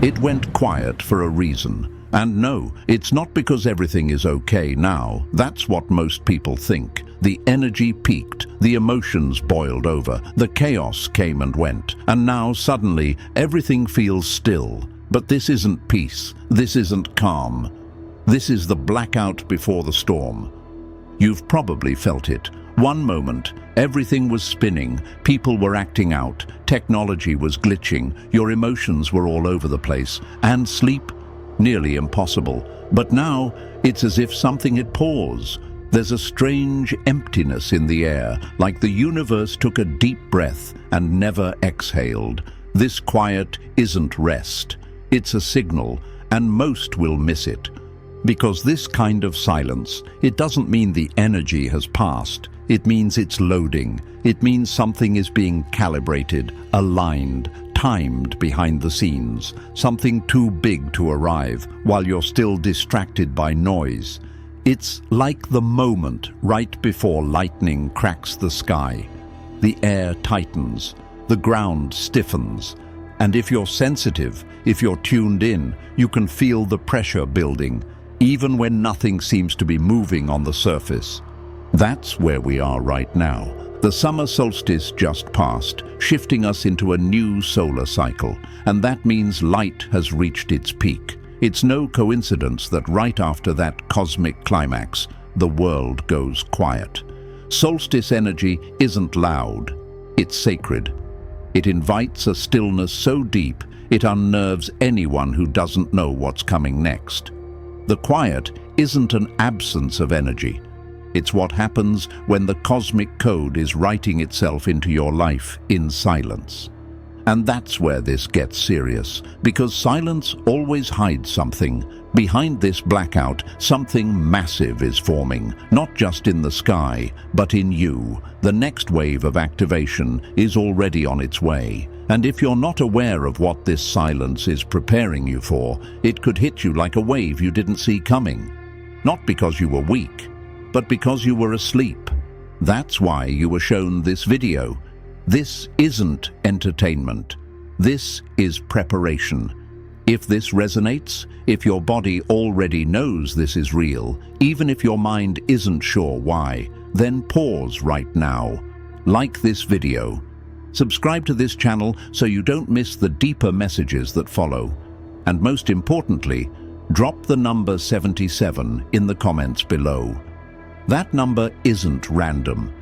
It went quiet for a reason. And no, it's not because everything is okay now. That's what most people think. The energy peaked, the emotions boiled over, the chaos came and went, and now suddenly everything feels still. But this isn't peace, this isn't calm. This is the blackout before the storm. You've probably felt it. One moment, everything was spinning, people were acting out, technology was glitching, your emotions were all over the place, and sleep nearly impossible. But now, it's as if something had paused. There's a strange emptiness in the air, like the universe took a deep breath and never exhaled. This quiet isn't rest. It's a signal, and most will miss it. Because this kind of silence, it doesn't mean the energy has passed. It means it's loading. It means something is being calibrated, aligned, timed behind the scenes, something too big to arrive while you're still distracted by noise. It's like the moment right before lightning cracks the sky. The air tightens, the ground stiffens, and if you're sensitive, if you're tuned in, you can feel the pressure building, even when nothing seems to be moving on the surface. That's where we are right now. The summer solstice just passed, shifting us into a new solar cycle, and that means light has reached its peak. It's no coincidence that right after that cosmic climax, the world goes quiet. Solstice energy isn't loud, it's sacred. It invites a stillness so deep, it unnerves anyone who doesn't know what's coming next. The quiet isn't an absence of energy. It's what happens when the cosmic code is writing itself into your life in silence. And that's where this gets serious, because silence always hides something. Behind this blackout, something massive is forming, not just in the sky, but in you. The next wave of activation is already on its way. And if you're not aware of what this silence is preparing you for, it could hit you like a wave you didn't see coming. Not because you were weak, but because you were asleep. That's why you were shown this video. This isn't entertainment. This is preparation. If this resonates, if your body already knows this is real, even if your mind isn't sure why, then pause right now. Like this video. Subscribe to this channel so you don't miss the deeper messages that follow. And most importantly, drop the number 77 in the comments below. That number isn't random.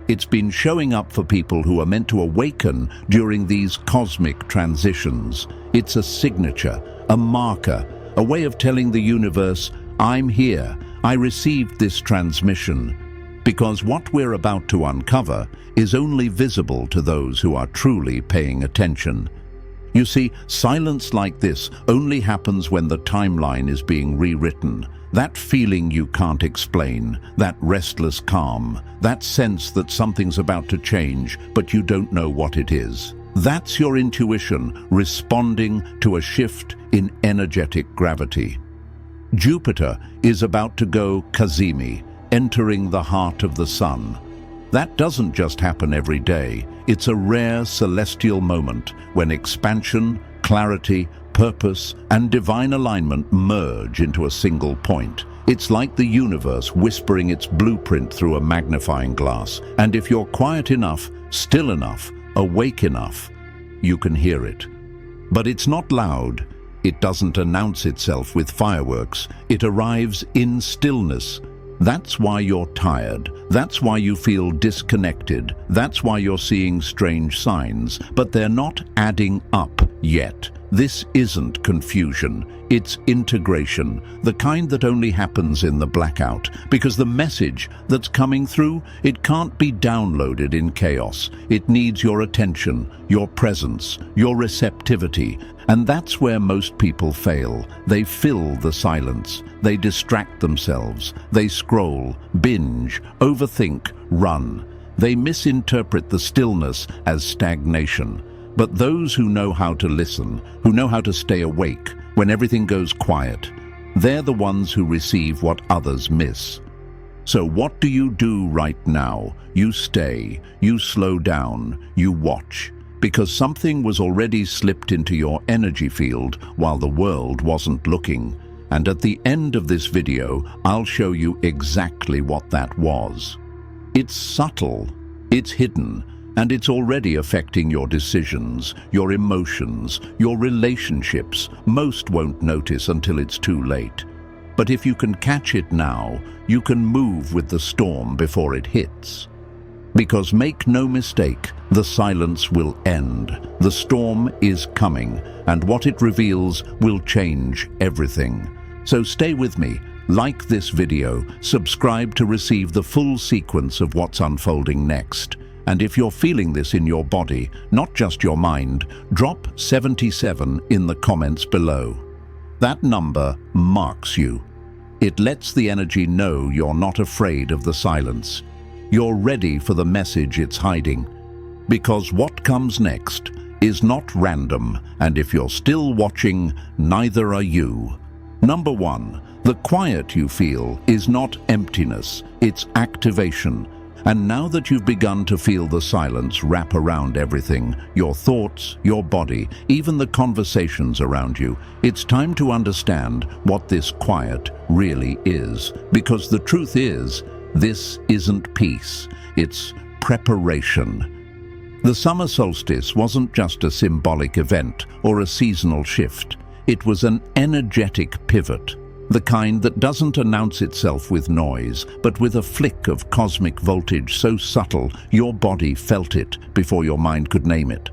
It's been showing up for people who are meant to awaken during these cosmic transitions. It's a signature, a marker, a way of telling the universe, I'm here, I received this transmission. Because what we're about to uncover is only visible to those who are truly paying attention. You see, silence like this only happens when the timeline is being rewritten. That feeling you can't explain, that restless calm, that sense that something's about to change, but you don't know what it is. That's your intuition responding to a shift in energetic gravity. Jupiter is about to go Cazimi, entering the heart of the sun. That doesn't just happen every day. It's a rare celestial moment when expansion, clarity, purpose, and divine alignment merge into a single point. It's like the universe whispering its blueprint through a magnifying glass. And if you're quiet enough, still enough, awake enough, you can hear it. But it's not loud. It doesn't announce itself with fireworks. It arrives in stillness. That's why you're tired. That's why you feel disconnected. That's why you're seeing strange signs. But they're not adding up yet. This isn't confusion, it's integration, the kind that only happens in the blackout, because the message that's coming through, it can't be downloaded in chaos. It needs your attention, your presence, your receptivity, and that's where most people fail. They fill the silence, they distract themselves, they scroll, binge, overthink, run. They misinterpret the stillness as stagnation. But those who know how to listen, who know how to stay awake when everything goes quiet, they're the ones who receive what others miss. So what do you do right now? You stay, you slow down, you watch. Because something was already slipped into your energy field while the world wasn't looking. And at the end of this video, I'll show you exactly what that was. It's subtle, it's hidden, and it's already affecting your decisions, your emotions, your relationships. Most won't notice until it's too late. But if you can catch it now, you can move with the storm before it hits. Because make no mistake, the silence will end. The storm is coming, and what it reveals will change everything. So stay with me, like this video, subscribe to receive the full sequence of what's unfolding next. And if you're feeling this in your body, not just your mind, drop 77 in the comments below. That number marks you. It lets the energy know you're not afraid of the silence. You're ready for the message it's hiding. Because what comes next is not random, and if you're still watching, neither are you. Number 1, the quiet you feel is not emptiness, it's activation. And now that you've begun to feel the silence wrap around everything, your thoughts, your body, even the conversations around you, it's time to understand what this quiet really is. Because the truth is, this isn't peace, it's preparation. The summer solstice wasn't just a symbolic event or a seasonal shift. It was an energetic pivot. The kind that doesn't announce itself with noise, but with a flick of cosmic voltage so subtle your body felt it before your mind could name it.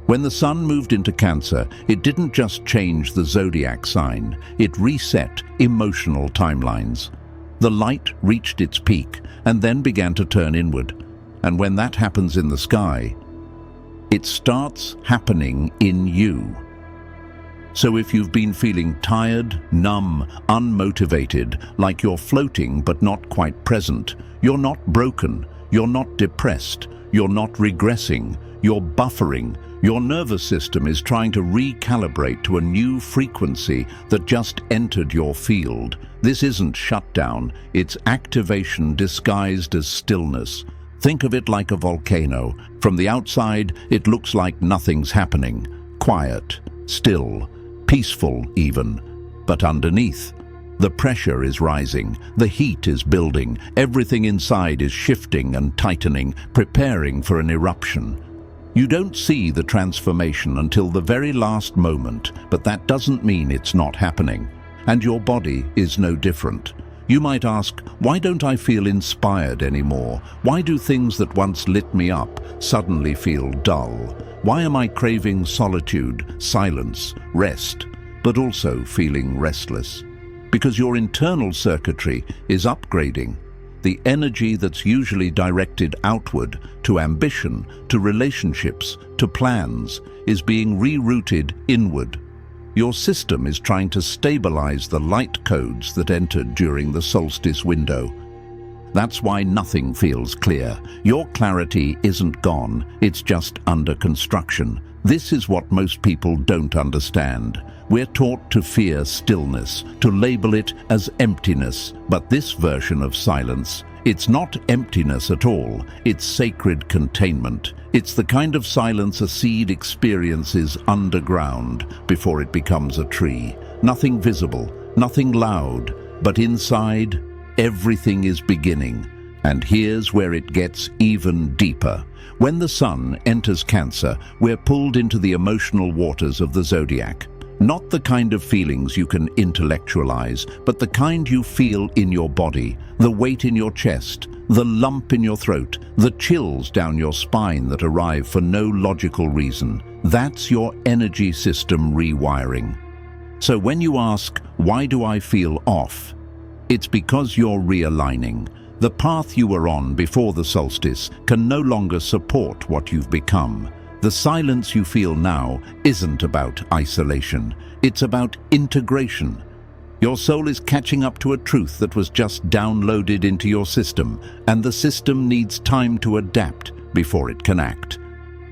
When the sun moved into Cancer, it didn't just change the zodiac sign, it reset emotional timelines. The light reached its peak and then began to turn inward. And when that happens in the sky, it starts happening in you. So if you've been feeling tired, numb, unmotivated, like you're floating but not quite present, you're not broken, you're not depressed, you're not regressing, you're buffering. Your nervous system is trying to recalibrate to a new frequency that just entered your field. This isn't shutdown, it's activation disguised as stillness. Think of it like a volcano. From the outside, it looks like nothing's happening. Quiet, still, peaceful even. But underneath, the pressure is rising, the heat is building, everything inside is shifting and tightening, preparing for an eruption. You don't see the transformation until the very last moment, but that doesn't mean it's not happening. And your body is no different. You might ask, why don't I feel inspired anymore? Why do things that once lit me up suddenly feel dull? Why am I craving solitude, silence, rest, but also feeling restless? Because your internal circuitry is upgrading. The energy that's usually directed outward, to ambition, to relationships, to plans, is being rerouted inward. Your system is trying to stabilize the light codes that entered during the solstice window. That's why nothing feels clear. Your clarity isn't gone, it's just under construction. This is what most people don't understand. We're taught to fear stillness, to label it as emptiness. But this version of silence, it's not emptiness at all. It's sacred containment. It's the kind of silence a seed experiences underground before it becomes a tree. Nothing visible, nothing loud, but inside, everything is beginning. And here's where it gets even deeper. When the sun enters Cancer, we're pulled into the emotional waters of the zodiac. Not the kind of feelings you can intellectualize, but the kind you feel in your body, the weight in your chest, the lump in your throat, the chills down your spine that arrive for no logical reason. That's your energy system rewiring. So when you ask, why do I feel off? It's because you're realigning. The path you were on before the solstice can no longer support what you've become. The silence you feel now isn't about isolation. It's about integration. Your soul is catching up to a truth that was just downloaded into your system, and the system needs time to adapt before it can act.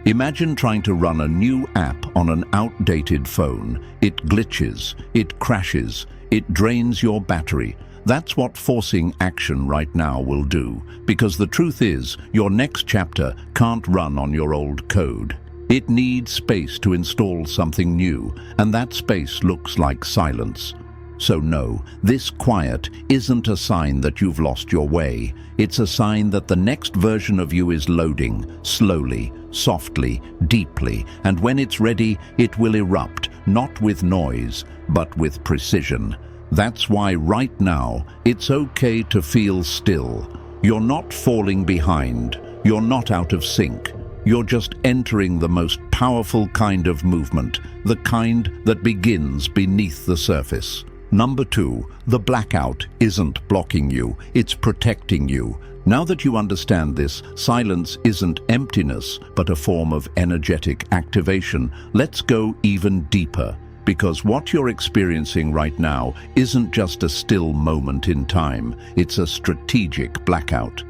Imagine trying to run a new app on an outdated phone. It glitches, it crashes, it drains your battery. That's what forcing action right now will do, because the truth is, your next chapter can't run on your old code. It needs space to install something new, and that space looks like silence. So no, this quiet isn't a sign that you've lost your way. It's a sign that the next version of you is loading, slowly, softly, deeply, and when it's ready, it will erupt, not with noise, but with precision. That's why right now, it's okay to feel still. You're not falling behind. You're not out of sync. You're just entering the most powerful kind of movement, the kind that begins beneath the surface. Number 2, the blackout isn't blocking you, it's protecting you. Now that you understand this, silence isn't emptiness, but a form of energetic activation. Let's go even deeper, because what you're experiencing right now isn't just a still moment in time, it's a strategic blackout.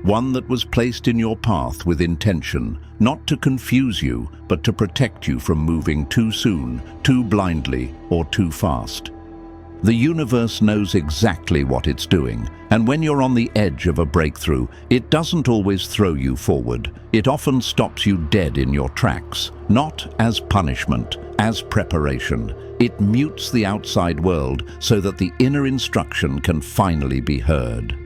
One that was placed in your path with intention, not to confuse you, but to protect you from moving too soon, too blindly, or too fast. The universe knows exactly what it's doing, and when you're on the edge of a breakthrough, it doesn't always throw you forward. It often stops you dead in your tracks, not as punishment, as preparation. It mutes the outside world so that the inner instruction can finally be heard.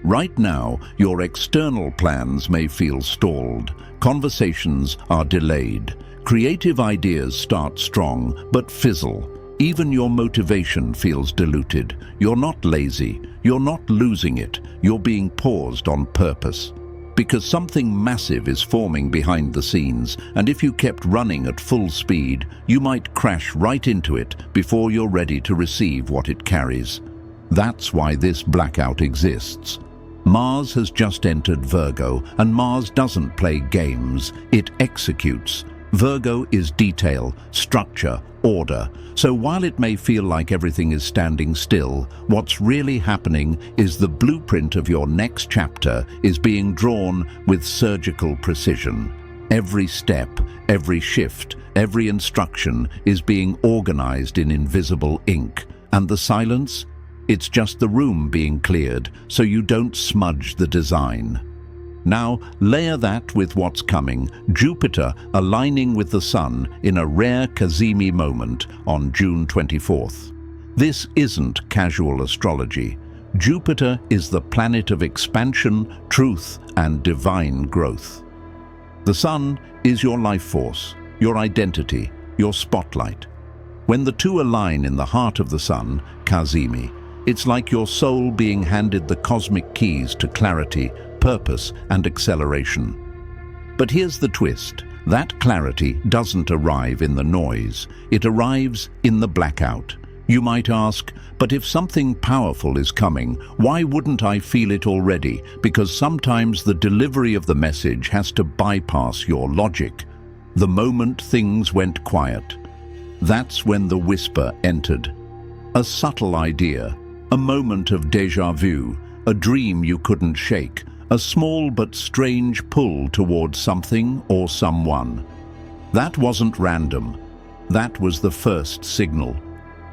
Right now, your external plans may feel stalled. Conversations are delayed. Creative ideas start strong, but fizzle. Even your motivation feels diluted. You're not lazy. You're not losing it. You're being paused on purpose. Because something massive is forming behind the scenes, and if you kept running at full speed, you might crash right into it before you're ready to receive what it carries. That's why this blackout exists. Mars has just entered Virgo, and Mars doesn't play games, it executes. Virgo is detail, structure, order. So while it may feel like everything is standing still, what's really happening is the blueprint of your next chapter is being drawn with surgical precision. Every step, every shift, every instruction is being organized in invisible ink. And the silence? It's just the room being cleared so you don't smudge the design. Now, layer that with what's coming, Jupiter aligning with the Sun in a rare Cazimi moment on June 24th. This isn't casual astrology. Jupiter is the planet of expansion, truth, and divine growth. The Sun is your life force, your identity, your spotlight. When the two align in the heart of the Sun, Cazimi, it's like your soul being handed the cosmic keys to clarity, purpose, and acceleration. But here's the twist. That clarity doesn't arrive in the noise. It arrives in the blackout. You might ask, but if something powerful is coming, why wouldn't I feel it already? Because sometimes the delivery of the message has to bypass your logic. The moment things went quiet, that's when the whisper entered. A subtle idea, a moment of déjà vu, a dream you couldn't shake, a small but strange pull towards something or someone. That wasn't random. That was the first signal.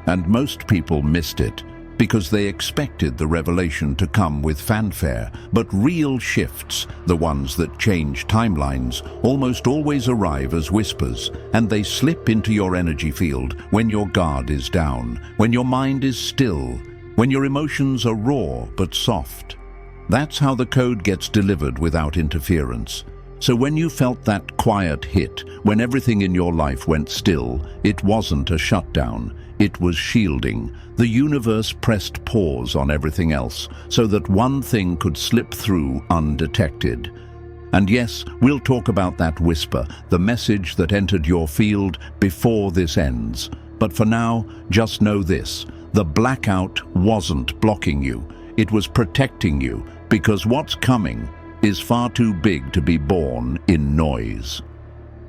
And most people missed it because they expected the revelation to come with fanfare. But real shifts, the ones that change timelines, almost always arrive as whispers, and they slip into your energy field when your guard is down, when your mind is still, when your emotions are raw but soft. That's how the code gets delivered without interference. So when you felt that quiet hit, when everything in your life went still, it wasn't a shutdown, it was shielding. The universe pressed pause on everything else so that one thing could slip through undetected. And yes, we'll talk about that whisper, the message that entered your field before this ends. But for now, just know this: the blackout wasn't blocking you. It was protecting you, because what's coming is far too big to be born in noise.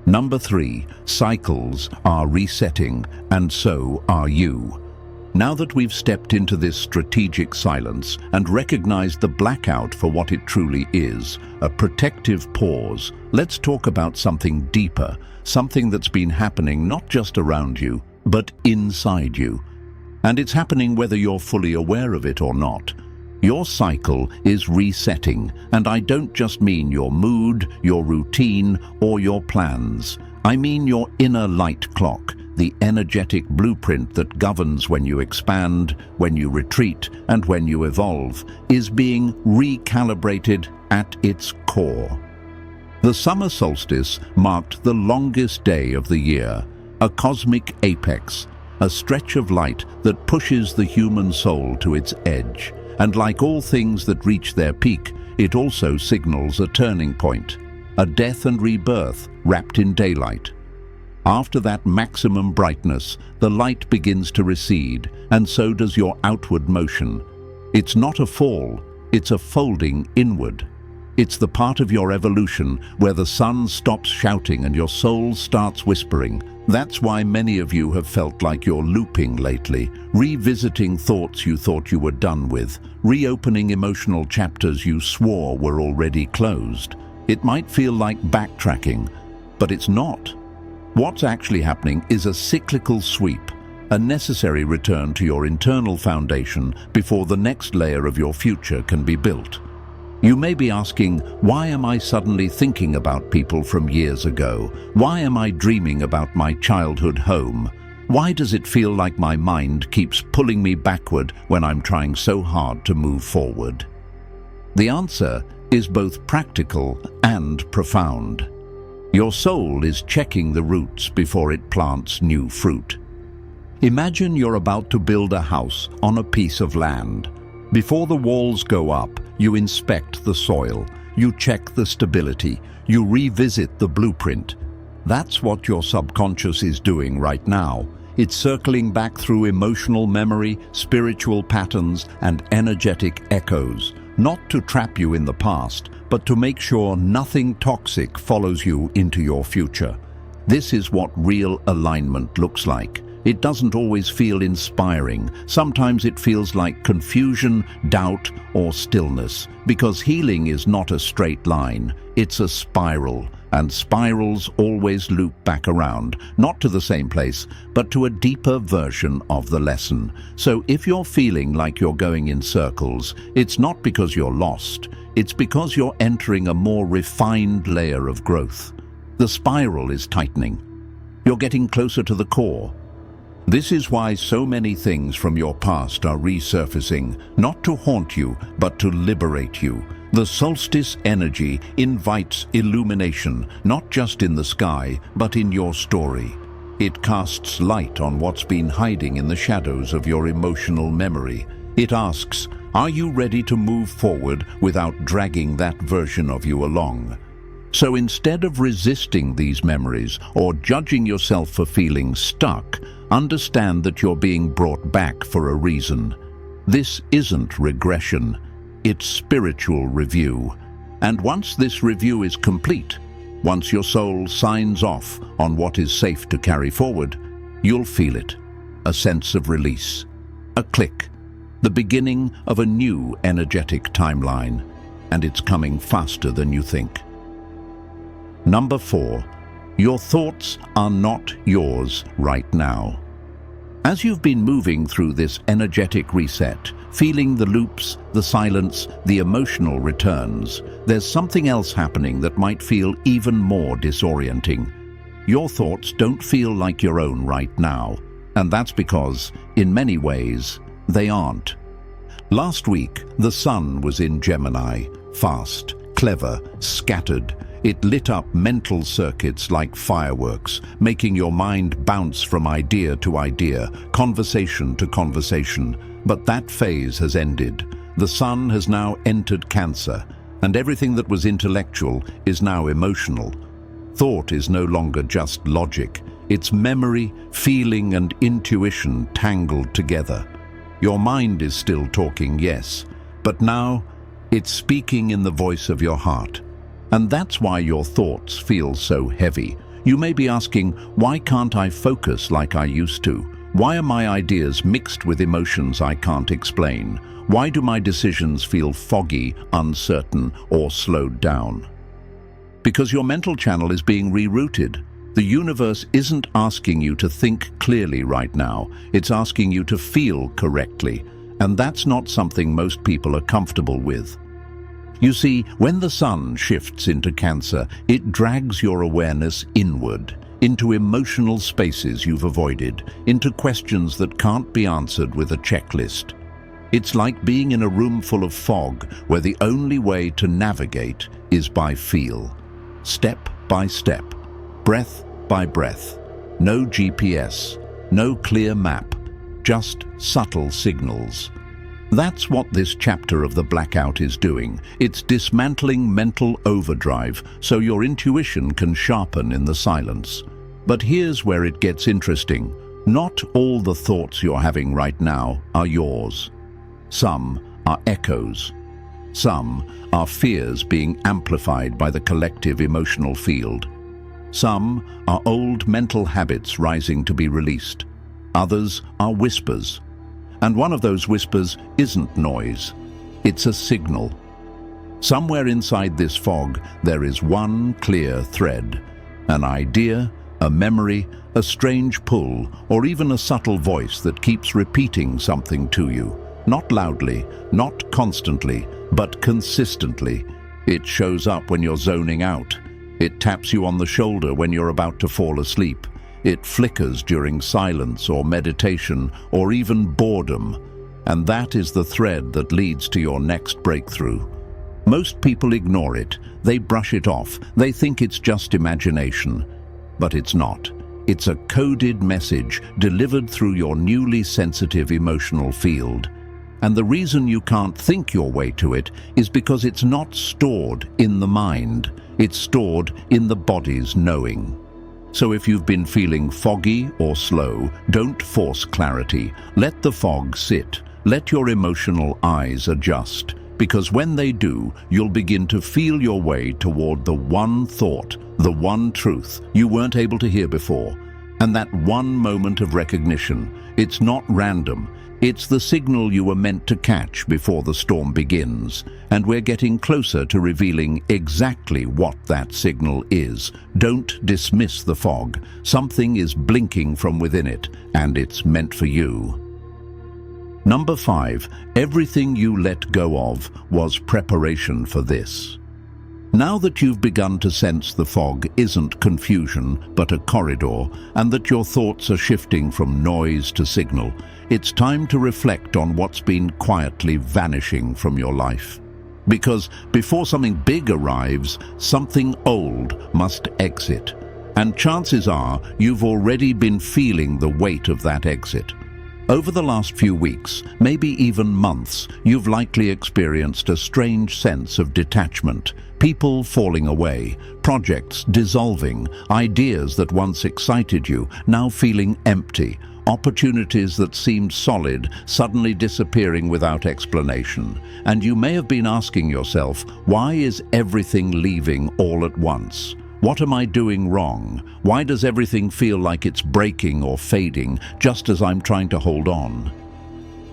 Number 3, cycles are resetting, and so are you. Now that we've stepped into this strategic silence and recognized the blackout for what it truly is, a protective pause, let's talk about something deeper, something that's been happening not just around you, but inside you. And it's happening whether you're fully aware of it or not. Your cycle is resetting, and I don't just mean your mood, your routine, or your plans. I mean your inner light clock, the energetic blueprint that governs when you expand, when you retreat, and when you evolve, is being recalibrated at its core. The summer solstice marked the longest day of the year, a cosmic apex, a stretch of light that pushes the human soul to its edge. And like all things that reach their peak, it also signals a turning point, a death and rebirth wrapped in daylight. After that maximum brightness, the light begins to recede, and so does your outward motion. It's not a fall, it's a folding inward. It's the part of your evolution where the sun stops shouting and your soul starts whispering. That's why many of you have felt like you're looping lately, revisiting thoughts you thought you were done with, reopening emotional chapters you swore were already closed. It might feel like backtracking, but it's not. What's actually happening is a cyclical sweep, a necessary return to your internal foundation before the next layer of your future can be built. You may be asking, why am I suddenly thinking about people from years ago? Why am I dreaming about my childhood home? Why does it feel like my mind keeps pulling me backward when I'm trying so hard to move forward? The answer is both practical and profound. Your soul is checking the roots before it plants new fruit. Imagine you're about to build a house on a piece of land. Before the walls go up, you inspect the soil, you check the stability, you revisit the blueprint. That's what your subconscious is doing right now. It's circling back through emotional memory, spiritual patterns, and energetic echoes, not to trap you in the past, but to make sure nothing toxic follows you into your future. This is what real alignment looks like. It doesn't always feel inspiring. Sometimes it feels like confusion, doubt, or stillness, because healing is not a straight line. It's a spiral, and spirals always loop back around, not to the same place, but to a deeper version of the lesson. So if you're feeling like you're going in circles, it's not because you're lost. It's because you're entering a more refined layer of growth. The spiral is tightening. You're getting closer to the core. This is why so many things from your past are resurfacing, not to haunt you, but to liberate you. The solstice energy invites illumination, not just in the sky, but in your story. It casts light on what's been hiding in the shadows of your emotional memory. It asks, are you ready to move forward without dragging that version of you along? So instead of resisting these memories or judging yourself for feeling stuck, understand that you're being brought back for a reason. This isn't regression, it's spiritual review. And once this review is complete, once your soul signs off on what is safe to carry forward, you'll feel it, a sense of release, a click, the beginning of a new energetic timeline, and it's coming faster than you think. Number 4, your thoughts are not yours right now. As you've been moving through this energetic reset, feeling the loops, the silence, the emotional returns, there's something else happening that might feel even more disorienting. Your thoughts don't feel like your own right now, and that's because, in many ways, they aren't. Last week, the sun was in Gemini, fast, clever, scattered. It lit up mental circuits like fireworks, making your mind bounce from idea to idea, conversation to conversation. But that phase has ended. The sun has now entered Cancer, and everything that was intellectual is now emotional. Thought is no longer just logic. It's memory, feeling, and intuition tangled together. Your mind is still talking, yes, but now it's speaking in the voice of your heart. And that's why your thoughts feel so heavy. You may be asking, why can't I focus like I used to? Why are my ideas mixed with emotions I can't explain? Why do my decisions feel foggy, uncertain, or slowed down? Because your mental channel is being rerouted. The universe isn't asking you to think clearly right now. It's asking you to feel correctly. And that's not something most people are comfortable with. You see, when the sun shifts into Cancer, it drags your awareness inward. into emotional spaces you've avoided, into questions that can't be answered with a checklist. It's like being in a room full of fog where the only way to navigate is by feel. Step by step, breath by breath. No GPS, no clear map, just subtle signals. That's what this chapter of The Blackout is doing. It's dismantling mental overdrive so your intuition can sharpen in the silence. But here's where it gets interesting. Not all the thoughts you're having right now are yours. Some are echoes. Some are fears being amplified by the collective emotional field. Some are old mental habits rising to be released. Others are whispers. And one of those whispers isn't noise. It's a signal. Somewhere inside this fog, there is one clear thread. An idea, a memory, a strange pull, or even a subtle voice that keeps repeating something to you. Not loudly, not constantly, but consistently. It shows up when you're zoning out. It taps you on the shoulder when you're about to fall asleep. It flickers during silence or meditation or even boredom. And that is the thread that leads to your next breakthrough. Most people ignore it. They brush it off. They think it's just imagination. But it's not. It's a coded message delivered through your newly sensitive emotional field. And the reason you can't think your way to it is because it's not stored in the mind. It's stored in the body's knowing. So if you've been feeling foggy or slow, don't force clarity. Let the fog sit. Let your emotional eyes adjust. Because when they do, you'll begin to feel your way toward the one thought, the one truth you weren't able to hear before. And that one moment of recognition, it's not random. It's the signal you were meant to catch before the storm begins, and we're getting closer to revealing exactly what that signal is. Don't dismiss the fog. Something is blinking from within it, and it's meant for you. Number 5, everything you let go of was preparation for this. Now that you've begun to sense the fog isn't confusion, but a corridor, and that your thoughts are shifting from noise to signal, it's time to reflect on what's been quietly vanishing from your life. Because before something big arrives, something old must exit. And chances are you've already been feeling the weight of that exit. Over the last few weeks, maybe even months, you've likely experienced a strange sense of detachment, people falling away, projects dissolving, ideas that once excited you now feeling empty, opportunities that seemed solid suddenly disappearing without explanation. And you may have been asking yourself, why is everything leaving all at once? What am I doing wrong? Why does everything feel like it's breaking or fading just as I'm trying to hold on?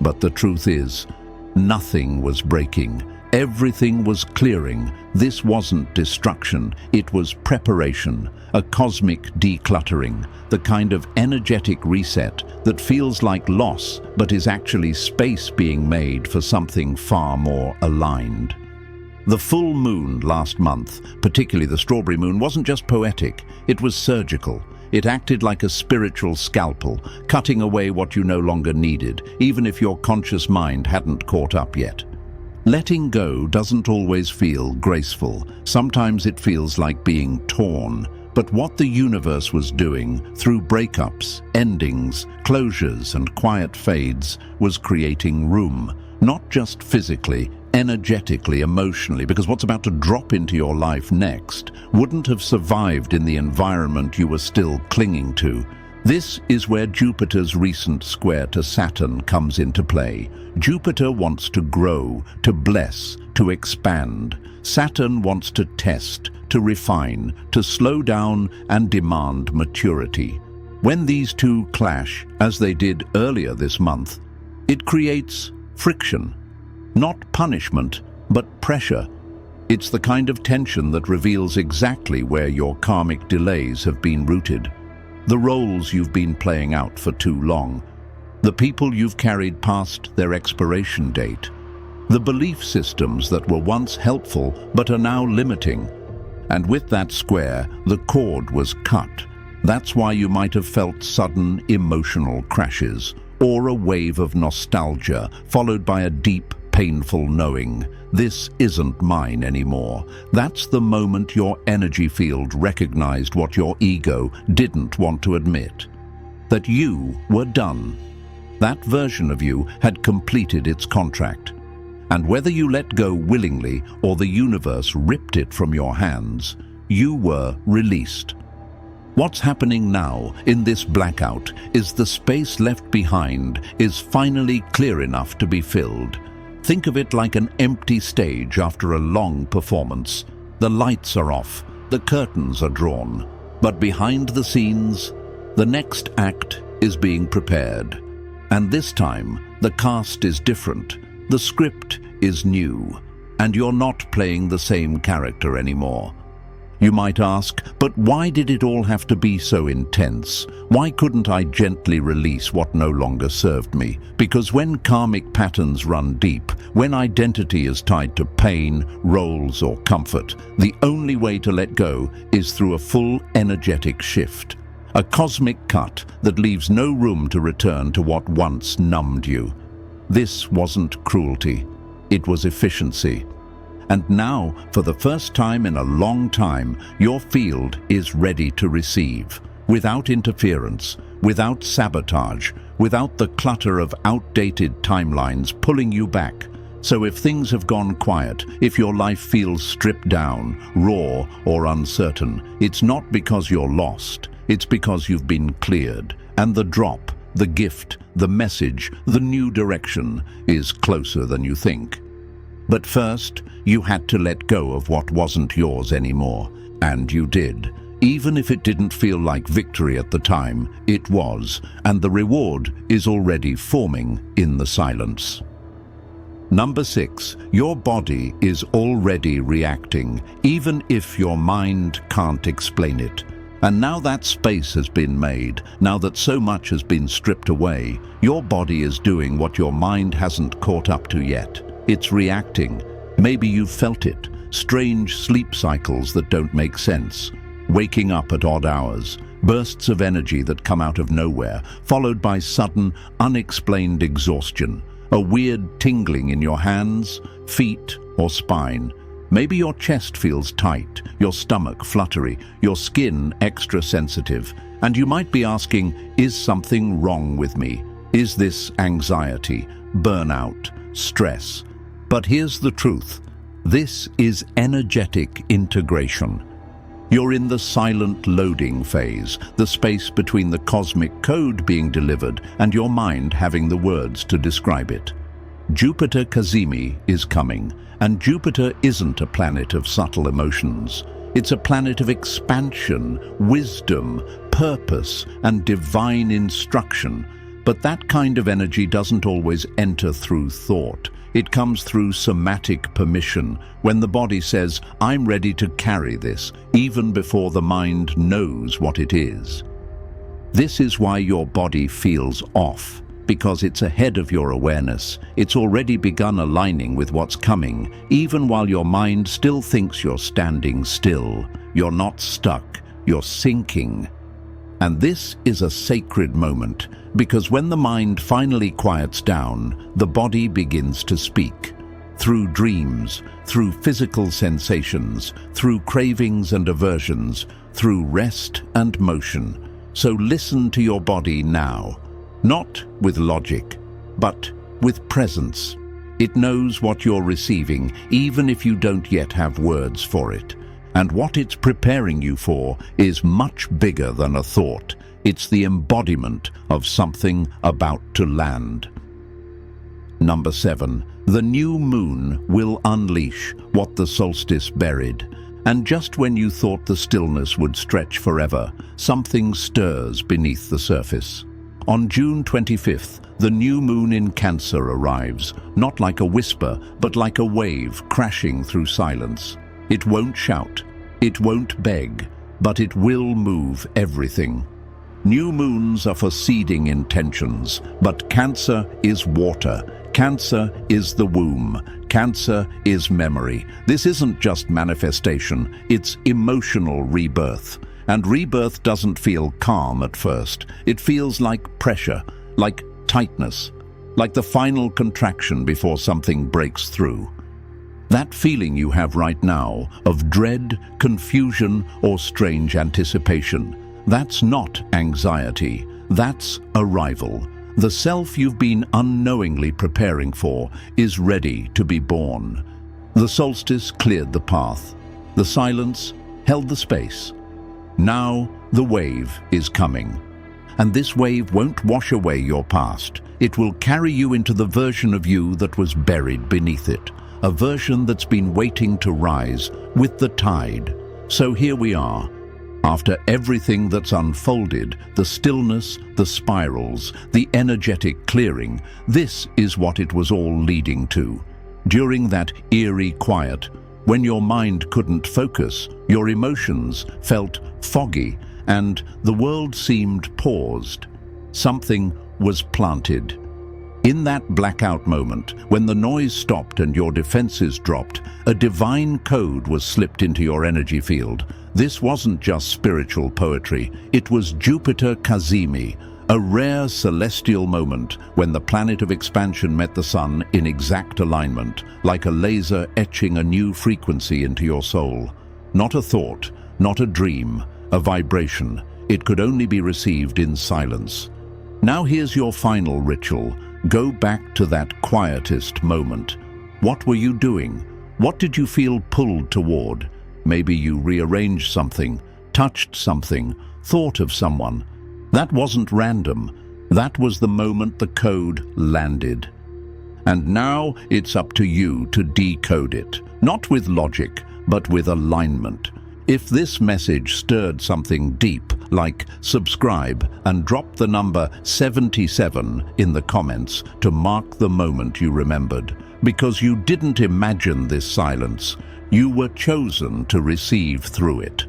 But the truth is, nothing was breaking. Everything was clearing. This wasn't destruction, it was preparation, a cosmic decluttering, the kind of energetic reset that feels like loss but is actually space being made for something far more aligned. The full moon last month, particularly the strawberry moon, wasn't just poetic, it was surgical. It acted like a spiritual scalpel, cutting away what you no longer needed, even if your conscious mind hadn't caught up yet. Letting go doesn't always feel graceful. Sometimes it feels like being torn. But what the universe was doing, through breakups, endings, closures, and quiet fades, was creating room, not just physically, energetically, emotionally, because what's about to drop into your life next wouldn't have survived in the environment you were still clinging to. This is where Jupiter's recent square to Saturn comes into play. Jupiter wants to grow, to bless, to expand. Saturn wants to test, to refine, to slow down and demand maturity. When these two clash, as they did earlier this month, it creates friction. Not punishment, but pressure. It's the kind of tension that reveals exactly where your karmic delays have been rooted. The roles you've been playing out for too long. The people you've carried past their expiration date. The belief systems that were once helpful but are now limiting. And with that square, the cord was cut. That's why you might have felt sudden emotional crashes, or a wave of nostalgia followed by a deep, painful knowing, this isn't mine anymore. That's the moment your energy field recognized what your ego didn't want to admit. That you were done. That version of you had completed its contract. And whether you let go willingly or the universe ripped it from your hands, you were released. What's happening now in this blackout is the space left behind is finally clear enough to be filled. Think of it like an empty stage after a long performance. The lights are off, the curtains are drawn, but behind the scenes, the next act is being prepared. And this time, the cast is different, the script is new, and you're not playing the same character anymore. You might ask, but why did it all have to be so intense? Why couldn't I gently release what no longer served me? Because when karmic patterns run deep, when identity is tied to pain, roles, or comfort, the only way to let go is through a full energetic shift. A cosmic cut that leaves no room to return to what once numbed you. This wasn't cruelty, it was efficiency. And now, for the first time in a long time, your field is ready to receive, without interference, without sabotage, without the clutter of outdated timelines pulling you back. So if things have gone quiet, if your life feels stripped down, raw, or uncertain, it's not because you're lost, it's because you've been cleared, and the drop, the gift, the message, the new direction is closer than you think. But first, you had to let go of what wasn't yours anymore. And you did. Even if it didn't feel like victory at the time, it was. And the reward is already forming in the silence. Number 6, your body is already reacting, even if your mind can't explain it. And now that space has been made, now that so much has been stripped away, your body is doing what your mind hasn't caught up to yet. It's reacting. Maybe you've felt it. Strange sleep cycles that don't make sense. Waking up at odd hours. Bursts of energy that come out of nowhere, followed by sudden, unexplained exhaustion. A weird tingling in your hands, feet, or spine. Maybe your chest feels tight, your stomach fluttery, your skin extra sensitive. And you might be asking, is something wrong with me? Is this anxiety, burnout, stress? But here's the truth. This is energetic integration. You're in the silent loading phase, the space between the cosmic code being delivered and your mind having the words to describe it. Jupiter Kazemi is coming, and Jupiter isn't a planet of subtle emotions. It's a planet of expansion, wisdom, purpose, and divine instruction. But that kind of energy doesn't always enter through thought. It comes through somatic permission, when the body says, I'm ready to carry this, even before the mind knows what it is. This is why your body feels off, because it's ahead of your awareness. It's already begun aligning with what's coming, even while your mind still thinks you're standing still. You're not stuck, you're sinking. And this is a sacred moment, because when the mind finally quiets down, the body begins to speak. Through dreams, through physical sensations, through cravings and aversions, through rest and motion. So listen to your body now, not with logic, but with presence. It knows what you're receiving, even if you don't yet have words for it. And what it's preparing you for is much bigger than a thought. It's the embodiment of something about to land. Number 7. The new moon will unleash what the solstice buried. And just when you thought the stillness would stretch forever, something stirs beneath the surface. On June 25th, the new moon in Cancer arrives, not like a whisper, but like a wave crashing through silence. It won't shout, it won't beg, but it will move everything. New moons are for seeding intentions, but Cancer is water. Cancer is the womb. Cancer is memory. This isn't just manifestation, it's emotional rebirth. And rebirth doesn't feel calm at first. It feels like pressure, like tightness, like the final contraction before something breaks through. That feeling you have right now of dread, confusion, or strange anticipation, that's not anxiety, that's arrival. The self you've been unknowingly preparing for is ready to be born. The solstice cleared the path. The silence held the space. Now the wave is coming. And this wave won't wash away your past. It will carry you into the version of you that was buried beneath it. A version that's been waiting to rise with the tide. So here we are. After everything that's unfolded, the stillness, the spirals, the energetic clearing, this is what it was all leading to. During that eerie quiet, when your mind couldn't focus, your emotions felt foggy, and the world seemed paused, something was planted. In that blackout moment, when the noise stopped and your defenses dropped, a divine code was slipped into your energy field. This wasn't just spiritual poetry, it was Jupiter Kazemi, a rare celestial moment when the planet of expansion met the sun in exact alignment, like a laser etching a new frequency into your soul. Not a thought, not a dream, a vibration. It could only be received in silence. Now here's your final ritual. Go back to that quietest moment. What were you doing? What did you feel pulled toward? Maybe you rearranged something, touched something, thought of someone. That wasn't random. That was the moment the code landed. And now it's up to you to decode it, not with logic, but with alignment. If this message stirred something deep, like subscribe and drop the number 77 in the comments to mark the moment you remembered. Because you didn't imagine this silence, you were chosen to receive through it.